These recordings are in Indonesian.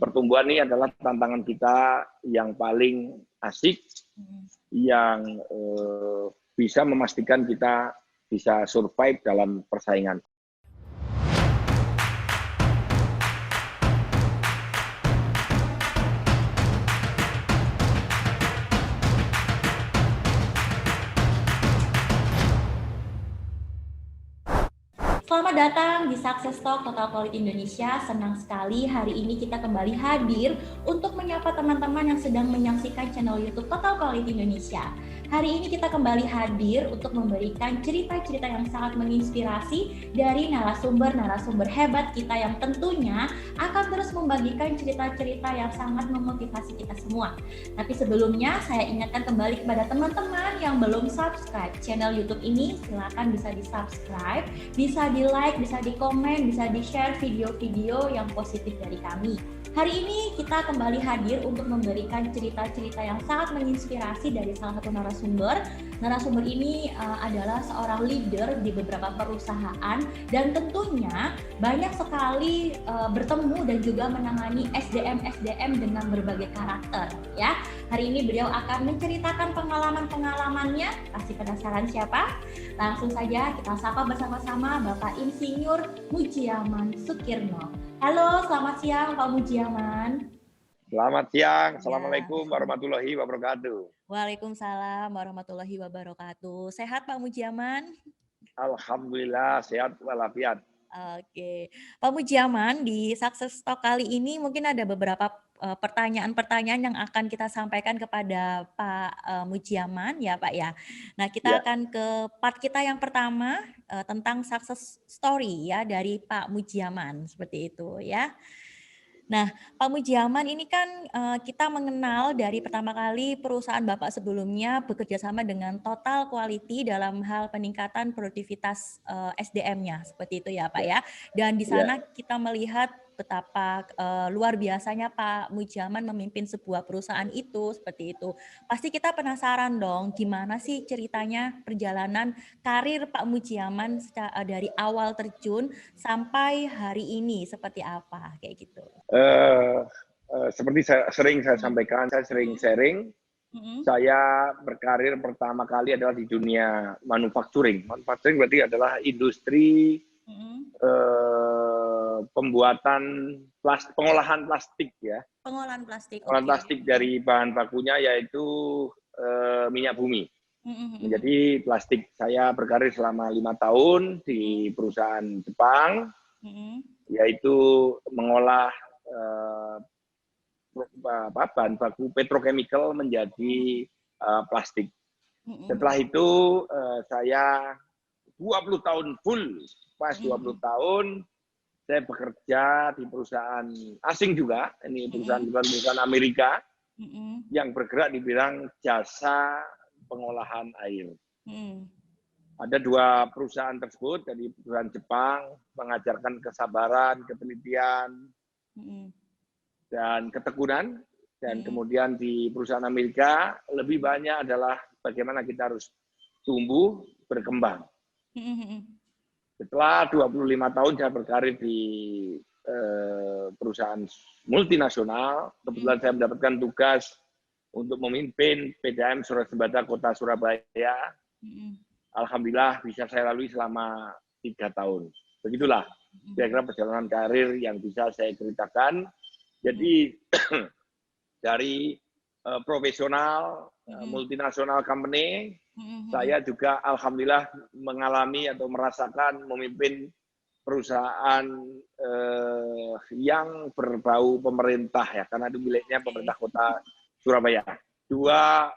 pertumbuhan ini adalah tantangan kita yang paling asik, yang bisa memastikan kita bisa survive dalam persaingan. Selamat datang di Success Talk Total Quality Indonesia. Senang sekali hari ini kita kembali hadir untuk menyapa teman-teman yang sedang menyaksikan channel YouTube Total Quality Indonesia. Hari ini kita kembali hadir untuk memberikan cerita-cerita yang sangat menginspirasi dari narasumber-narasumber hebat kita yang tentunya akan terus membagikan cerita-cerita yang sangat memotivasi kita semua. Tapi sebelumnya saya ingatkan kembali kepada teman-teman yang belum subscribe channel YouTube ini, silakan bisa di-subscribe, bisa di-like, bisa di-komen, bisa di-share video-video yang positif dari kami. Hari ini kita kembali hadir untuk memberikan cerita-cerita yang sangat menginspirasi dari salah satu narasumber. Narasumber ini adalah seorang leader di beberapa perusahaan dan tentunya banyak sekali bertemu dan juga menangani SDM dengan berbagai karakter. Ya, hari ini beliau akan menceritakan pengalaman-pengalamannya. Pasti penasaran siapa? Langsung saja kita sapa bersama-sama Bapak Insinyur Mujiaman Sukirno. Halo, selamat siang Pak Mujiaman. Selamat siang, Assalamualaikum warahmatullahi wabarakatuh. Waalaikumsalam warahmatullahi wabarakatuh. Sehat Pak Mujiaman? Alhamdulillah, sehat walafiat. Oke, Pak Mujiaman, di Success Talk kali ini mungkin ada beberapa pertanyaan-pertanyaan yang akan kita sampaikan kepada Pak Mujiaman ya Pak ya. Nah kita akan ke part kita yang pertama tentang success story ya dari Pak Mujiaman seperti itu ya. Nah, Pak Mujiaman ini kan kita mengenal dari pertama kali perusahaan Bapak sebelumnya bekerja sama dengan Total Quality dalam hal peningkatan produktivitas SDM-nya, seperti itu ya Pak ya. Dan di sana kita melihat betapa luar biasanya Pak Mujiaman memimpin sebuah perusahaan itu, seperti itu. Pasti kita penasaran dong, gimana sih ceritanya perjalanan karir Pak Mujiaman dari awal terjun sampai hari ini, seperti apa, kayak gitu. Seperti sering saya sampaikan, saya sering sharing. Saya berkarir pertama kali adalah di dunia manufacturing. Manufacturing berarti adalah industri pembuatan pengolahan plastik ya. Pengolahan plastik. Pengolahan plastik dari bahan bakunya yaitu minyak bumi. Menjadi plastik. Saya berkarir selama 5 tahun di perusahaan Jepang, yaitu mengolah bahan baku petrochemical menjadi plastik. Setelah itu saya 20 tahun full, pas 20 tahun saya bekerja di perusahaan asing juga, ini perusahaan Amerika yang bergerak di bidang jasa pengolahan air. Ada 2 perusahaan tersebut, jadi perusahaan Jepang mengajarkan kesabaran, ketelitian, dan ketekunan, dan kemudian di perusahaan Amerika lebih banyak adalah bagaimana kita harus tumbuh, berkembang. Setelah 25 tahun saya berkarir di perusahaan multinasional, kebetulan saya mendapatkan tugas untuk memimpin PDAM Surabaya Kota Surabaya. Alhamdulillah bisa saya lalui selama 3 tahun. Begitulah kira-kira perjalanan karir yang bisa saya ceritakan. Jadi dari profesional multinasional company, saya juga alhamdulillah mengalami atau merasakan memimpin perusahaan yang berbau pemerintah ya, karena itu miliknya pemerintah Kota Surabaya. 2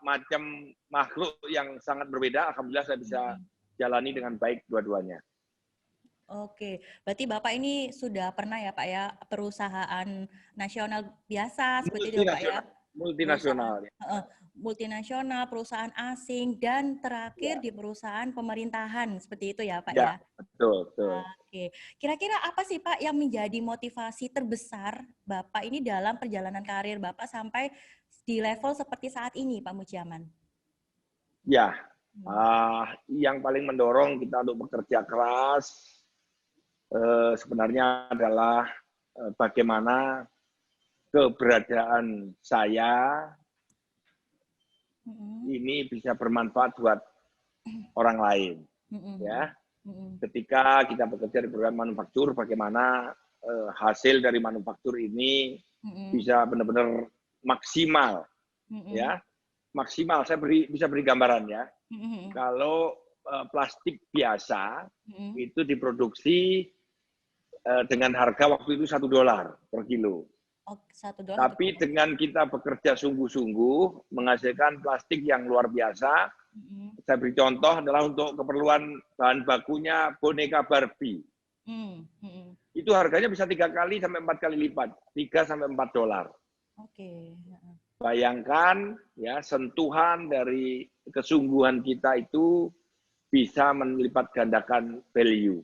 macam makhluk yang sangat berbeda, alhamdulillah saya bisa jalani dengan baik dua-duanya. Oke, berarti Bapak ini sudah pernah ya Pak ya perusahaan nasional biasa seperti itu Pak ya? Multinasional. Multinasional, perusahaan asing, dan terakhir di perusahaan pemerintahan seperti itu ya Pak ya? Betul. Oke, kira-kira apa sih Pak yang menjadi motivasi terbesar Bapak ini dalam perjalanan karir Bapak sampai di level seperti saat ini Pak Mujiaman? Ya, yang paling mendorong kita untuk bekerja keras sebenarnya adalah bagaimana keberadaan saya ini bisa bermanfaat buat orang lain. Ya, ketika kita bekerja di program manufaktur, bagaimana hasil dari manufaktur ini bisa benar-benar maksimal, ya, maksimal. Saya bisa beri gambaran ya. Kalau plastik biasa itu diproduksi dengan harga waktu itu $1 per kilo. Oh, $1 Tapi dengan kita bekerja sungguh-sungguh menghasilkan plastik yang luar biasa. Saya beri contoh adalah untuk keperluan bahan bakunya boneka Barbie. Itu harganya bisa 3 kali sampai 4 kali lipat, $3 sampai $4. Oke. Bayangkan ya, sentuhan dari kesungguhan kita itu bisa melipat gandakan value.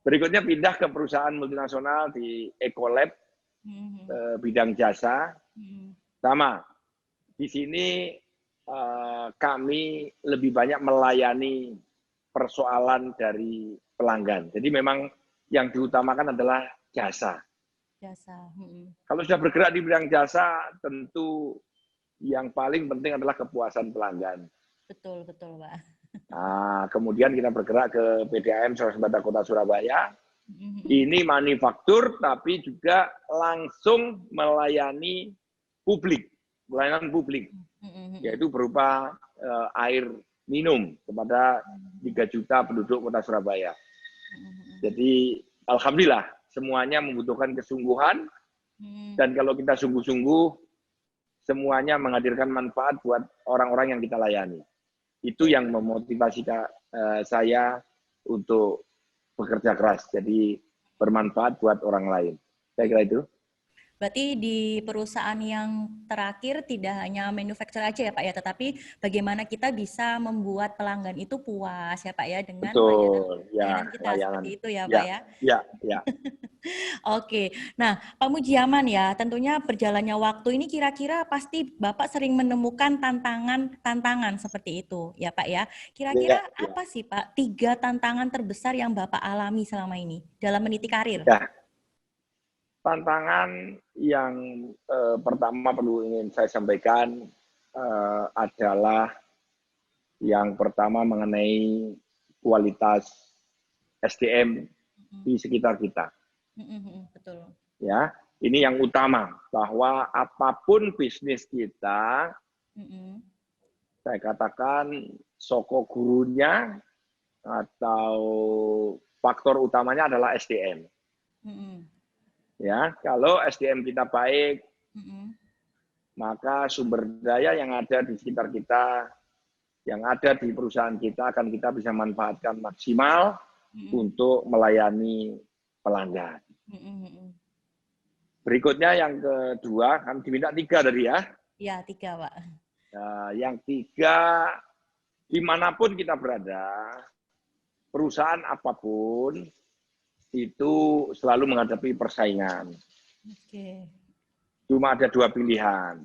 Berikutnya pindah ke perusahaan multinasional di Ecolab, bidang jasa. Sama, di sini kami lebih banyak melayani persoalan dari pelanggan. Jadi memang yang diutamakan adalah jasa. Kalau sudah bergerak di bidang jasa, tentu yang paling penting adalah kepuasan pelanggan. Betul, Pak. Nah, kemudian kita bergerak ke PDAM Swasembada Kota Surabaya. Ini manufaktur, tapi juga langsung melayani publik, pelayanan publik, yaitu berupa air minum kepada 3 juta penduduk Kota Surabaya. Jadi, alhamdulillah, semuanya membutuhkan kesungguhan, dan kalau kita sungguh-sungguh, semuanya menghadirkan manfaat buat orang-orang yang kita layani. Itu yang memotivasi saya untuk bekerja keras, jadi bermanfaat buat orang lain. Saya kira itu. Berarti di perusahaan yang terakhir tidak hanya manufacture aja ya Pak ya, tetapi bagaimana kita bisa membuat pelanggan itu puas ya Pak ya dengan layanan kita seperti itu ya Pak ya. Ya. Oke, nah Pak Mujiaman ya, tentunya berjalannya waktu ini kira-kira pasti Bapak sering menemukan tantangan seperti itu ya Pak ya. Kira-kira apa sih Pak 3 tantangan terbesar yang Bapak alami selama ini dalam meniti karir? Ya. Tantangan yang pertama perlu ingin saya sampaikan adalah yang pertama mengenai kualitas SDM di sekitar kita. Betul. Ya, ini yang utama, bahwa apapun bisnis kita, saya katakan soko gurunya atau faktor utamanya adalah SDM. Ya, kalau SDM kita baik, maka sumber daya yang ada di sekitar kita, yang ada di perusahaan kita akan kita bisa manfaatkan maksimal untuk melayani pelanggan. Berikutnya yang kedua, kan diminta 3 tadi ya? Iya, 3 Pak. Nah, yang 3, dimanapun kita berada, perusahaan apapun, itu selalu menghadapi persaingan. Cuma ada 2 pilihan,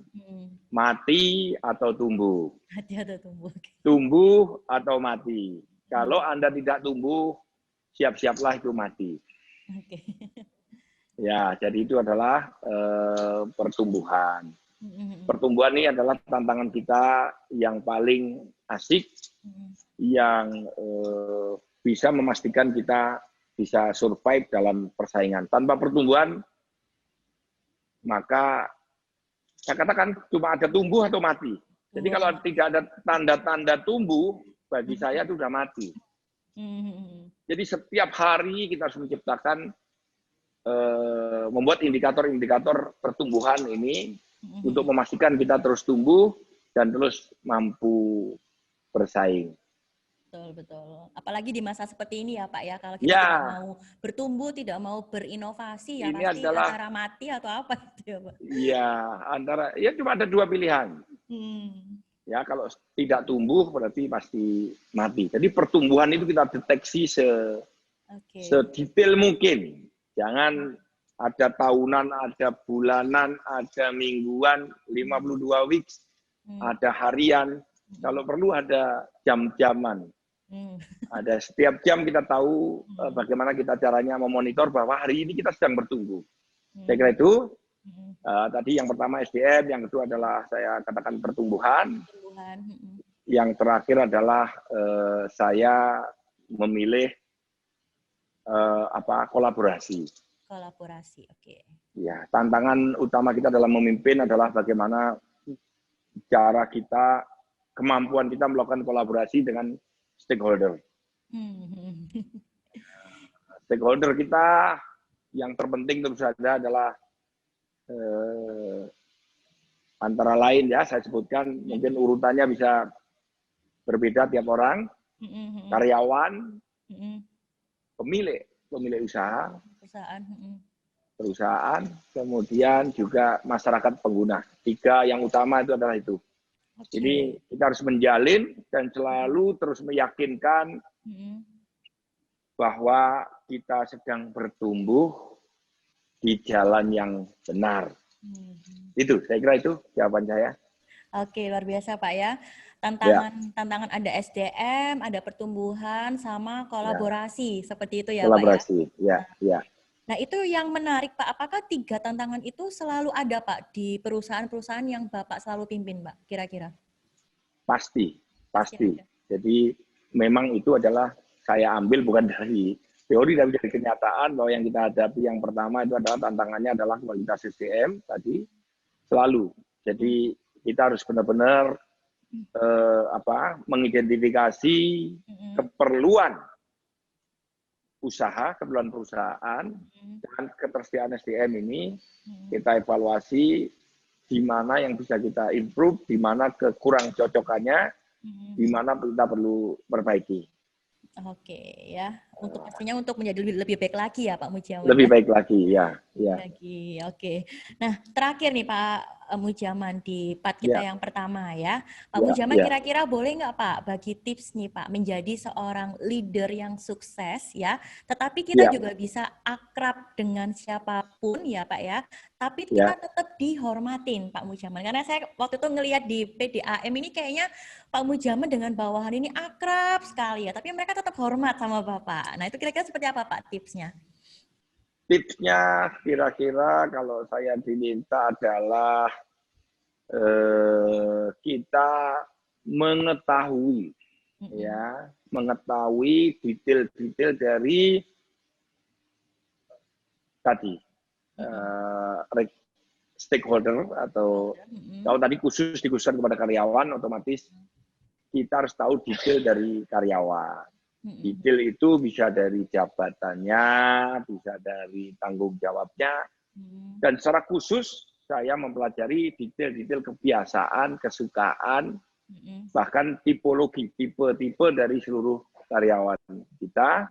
mati atau tumbuh. Mati atau tumbuh. Tumbuh atau mati. Kalau Anda tidak tumbuh, siap-siaplah itu mati. Ya, jadi itu adalah pertumbuhan. Pertumbuhan ini adalah tantangan kita yang paling asik, yang bisa memastikan kita bisa survive dalam persaingan. Tanpa pertumbuhan, maka saya katakan cuma ada tumbuh atau mati. Jadi kalau tidak ada tanda-tanda tumbuh, bagi saya itu sudah mati. Jadi setiap hari kita harus menciptakan, membuat indikator-indikator pertumbuhan ini untuk memastikan kita terus tumbuh dan terus mampu bersaing. Betul. Apalagi di masa seperti ini ya Pak ya, kalau kita tidak mau bertumbuh, tidak mau berinovasi ya ini pasti antara mati atau apa gitu ya Pak. Iya, cuma ada 2 pilihan. Ya, kalau tidak tumbuh berarti pasti mati. Jadi pertumbuhan itu kita deteksi sedetail mungkin. Jangan ada tahunan, ada bulanan, ada mingguan, 52 weeks, ada harian. Kalau perlu ada jam-jaman. Ada setiap jam kita tahu bagaimana kita caranya memonitor bahwa hari ini kita sedang bertumbuh. Saya kira itu. Tadi yang pertama SDM, yang kedua adalah saya katakan pertumbuhan. Yang terakhir adalah saya memilih kolaborasi. Kolaborasi, oke. Ya, tantangan utama kita dalam memimpin adalah bagaimana cara kita, kemampuan kita melakukan kolaborasi dengan stakeholder. Stakeholder kita yang terpenting tentu saja adalah antara lain ya, saya sebutkan, mungkin urutannya bisa berbeda tiap orang, karyawan, pemilik usaha, perusahaan, kemudian juga masyarakat pengguna. 3 yang utama itu adalah itu. Jadi kita harus menjalin dan selalu terus meyakinkan bahwa kita sedang bertumbuh di jalan yang benar. Itu, saya kira itu jawaban saya. Oke, luar biasa Pak ya. Tantangan ada SDM, ada pertumbuhan, sama kolaborasi. Seperti itu ya kolaborasi. Pak ya? Ya. Nah itu yang menarik Pak, apakah 3 tantangan itu selalu ada Pak di perusahaan-perusahaan yang Bapak selalu pimpin Pak, kira-kira? Pasti. Jadi memang itu adalah saya ambil bukan dari teori, tapi dari kenyataan bahwa yang kita hadapi yang pertama itu adalah tantangannya adalah kualitas SDM tadi, selalu. Jadi kita harus benar-benar mengidentifikasi keperluan usaha, keperluan perusahaan, dan ketersediaan SDM ini kita evaluasi di mana yang bisa kita improve, di mana kekurang cocokannya, di mana kita perlu perbaiki. Oke ya, pastinya untuk menjadi lebih baik lagi ya Pak Mujiaman. Lebih baik lagi ya. Oke. Nah terakhir nih Pak Mujiaman di part kita yang pertama ya. Pak Mujiaman kira-kira boleh nggak Pak bagi tips nih Pak menjadi seorang leader yang sukses ya, tetapi kita juga bisa akrab dengan siapapun ya Pak ya, tapi kita tetap dihormatin Pak Mujiaman. Karena saya waktu itu ngelihat di PDAM ini kayaknya Pak Mujiaman dengan bawahan ini akrab sekali ya, tapi mereka tetap hormat sama Bapak. Nah itu kira-kira seperti apa Pak tipsnya? Tipsnya kira-kira kalau saya diminta adalah kita mengetahui detail-detail dari tadi stakeholder atau kalau tadi khusus dikhususkan kepada karyawan, otomatis kita harus tahu detail dari karyawan. Detail itu bisa dari jabatannya, bisa dari tanggung jawabnya, dan secara khusus saya mempelajari detail-detail kebiasaan, kesukaan, bahkan tipologi, tipe-tipe dari seluruh karyawan kita.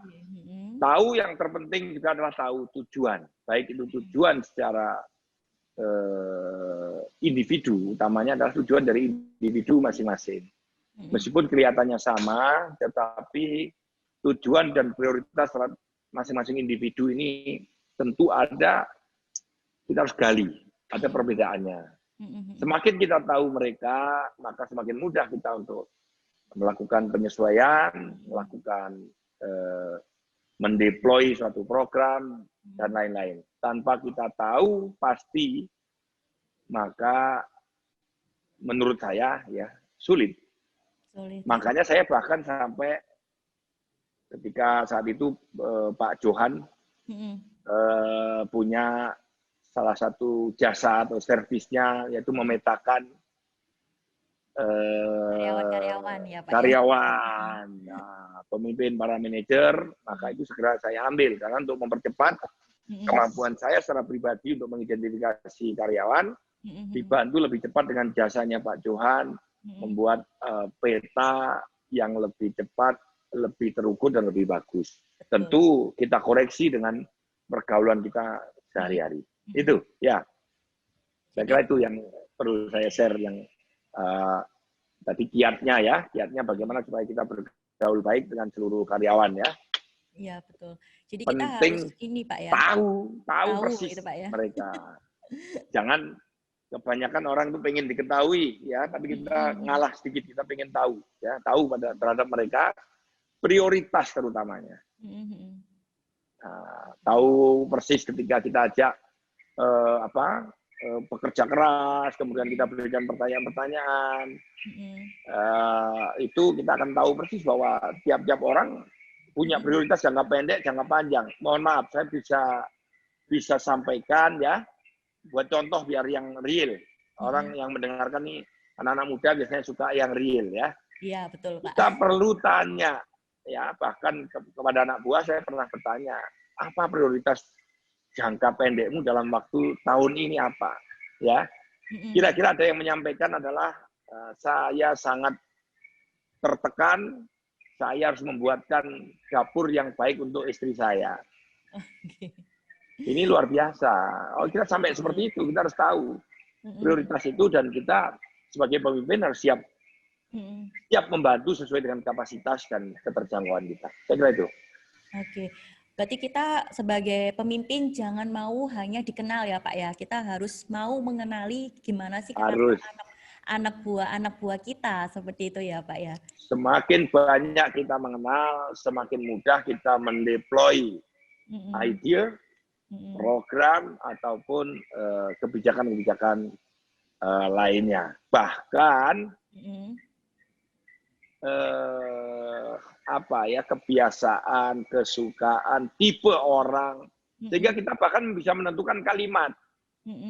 Tahu yang terpenting juga adalah tahu tujuan, baik itu tujuan secara individu, utamanya adalah tujuan dari individu masing-masing. Meskipun kelihatannya sama, tetapi tujuan dan prioritas masing-masing individu ini tentu ada, kita harus gali, ada perbedaannya. Semakin kita tahu mereka, maka semakin mudah kita untuk melakukan penyesuaian, melakukan mendeploy suatu program, dan lain-lain. Tanpa kita tahu pasti, maka menurut saya ya sulit. Makanya saya bahkan sampai ketika saat itu Pak Johan punya salah satu jasa atau servisnya, yaitu memetakan karyawan, pemimpin, para manajer, maka itu segera saya ambil karena untuk mempercepat kemampuan saya secara pribadi untuk mengidentifikasi karyawan, dibantu lebih cepat dengan jasanya Pak Johan, membuat peta yang lebih cepat, lebih terukur dan lebih bagus. Tentu kita koreksi dengan pergaulan kita sehari-hari. Itu ya. Saya kira itu yang perlu saya share, yang tadi kiatnya bagaimana supaya kita bergaul baik dengan seluruh karyawan ya. Iya betul. Jadi penting kita harus ini Pak ya. Tahu persis gitu, Pak, ya? Mereka. Jangan kebanyakan orang itu pengen diketahui ya, tapi kita ngalah sedikit, kita pengen tahu ya, tahu terhadap mereka, prioritas terutamanya. Nah, tahu persis ketika kita ajak pekerja keras, kemudian kita berikan pertanyaan-pertanyaan, itu kita akan tahu persis bahwa tiap-tiap orang punya prioritas jangka pendek, jangka panjang. Mohon maaf, saya bisa sampaikan ya, buat contoh biar yang real. Orang yang mendengarkan nih, anak-anak muda biasanya suka yang real ya. Iya, betul Pak. Kita perlu tanya, ya bahkan kepada anak buah saya pernah bertanya, apa prioritas jangka pendekmu dalam waktu tahun ini apa? Ya, kira-kira ada yang menyampaikan adalah saya sangat tertekan, saya harus membuatkan dapur yang baik untuk istri saya. Ini luar biasa. Oh, kita sampai seperti itu, kita harus tahu prioritas itu dan kita sebagai pemimpin harus siap membantu sesuai dengan kapasitas dan keterjangkauan kita. Saya kira itu. Oke. Berarti kita sebagai pemimpin jangan mau hanya dikenal ya Pak ya. Kita harus mau mengenali gimana sih karakter anak buah kita, seperti itu ya Pak ya. Semakin banyak kita mengenal, semakin mudah kita mendeploy ide, program ataupun kebijakan-kebijakan lainnya. Bahkan kebiasaan, kesukaan, tipe orang, sehingga kita bahkan bisa menentukan kalimat.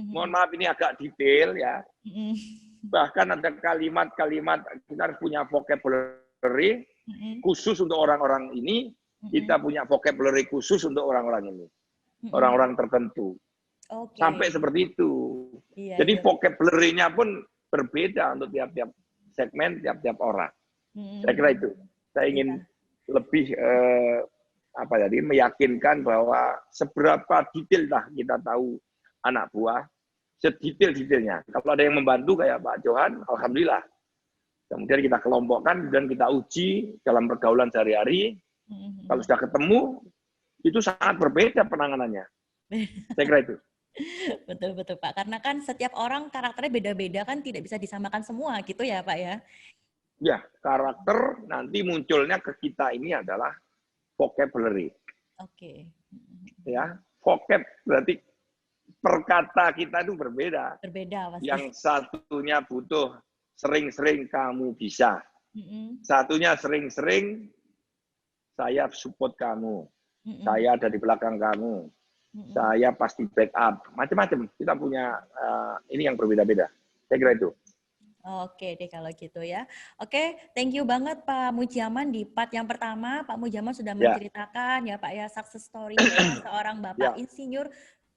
Mohon maaf ini agak detail ya. Bahkan ada kalimat-kalimat, kita harus punya vocabulary khusus untuk orang-orang ini, kita punya vocabulary khusus untuk orang-orang ini, orang-orang tertentu. Sampai seperti itu. Jadi vocabulary-nya pun berbeda untuk tiap-tiap segmen, tiap-tiap orang. Saya kira itu. Saya ingin lebih meyakinkan bahwa seberapa detail lah kita tahu anak buah, sedetail-detailnya. Kalau ada yang membantu kayak Pak Johan, alhamdulillah. Kemudian kita kelompokkan dan kita uji dalam pergaulan sehari-hari. Kalau sudah ketemu, itu sangat berbeda penanganannya. Saya kira itu. Betul Pak. Karena kan setiap orang karakternya beda-beda kan, tidak bisa disamakan semua gitu ya Pak ya. Ya, karakter nanti munculnya ke kita ini adalah vocabulary. Oke. Ya, vocab berarti perkata kita itu berbeda. Berbeda pasti. Yang satunya butuh sering-sering kamu bisa. Satunya sering-sering saya support kamu. Saya ada di belakang kamu. Saya pasti backup. Macam-macam. Kita punya ini yang berbeda-beda. Saya kira itu. Oke deh kalau gitu ya. Oke, thank you banget Pak Mujiaman di part yang pertama. Pak Mujiaman sudah menceritakan ya Pak ya success story seorang Bapak Insinyur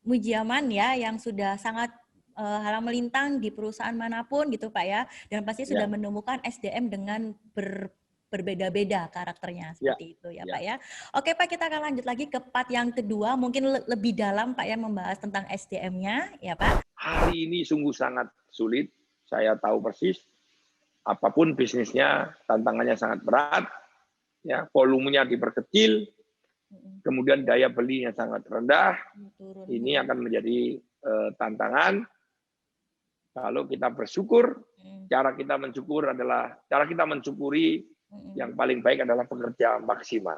Mujiaman ya yang sudah sangat halang melintang di perusahaan manapun gitu Pak ya. Dan pasti sudah menemukan SDM dengan berbeda-beda karakternya seperti itu ya Pak ya. Oke Pak, kita akan lanjut lagi ke part yang kedua. Mungkin lebih dalam Pak ya membahas tentang SDM-nya ya Pak. Hari ini sungguh sangat sulit. Saya tahu persis, apapun bisnisnya, tantangannya sangat berat, ya, volumenya diperkecil, kemudian daya belinya sangat rendah. Ini akan menjadi tantangan. Kalau kita bersyukur, cara kita mensyukuri yang paling baik adalah bekerja maksimal.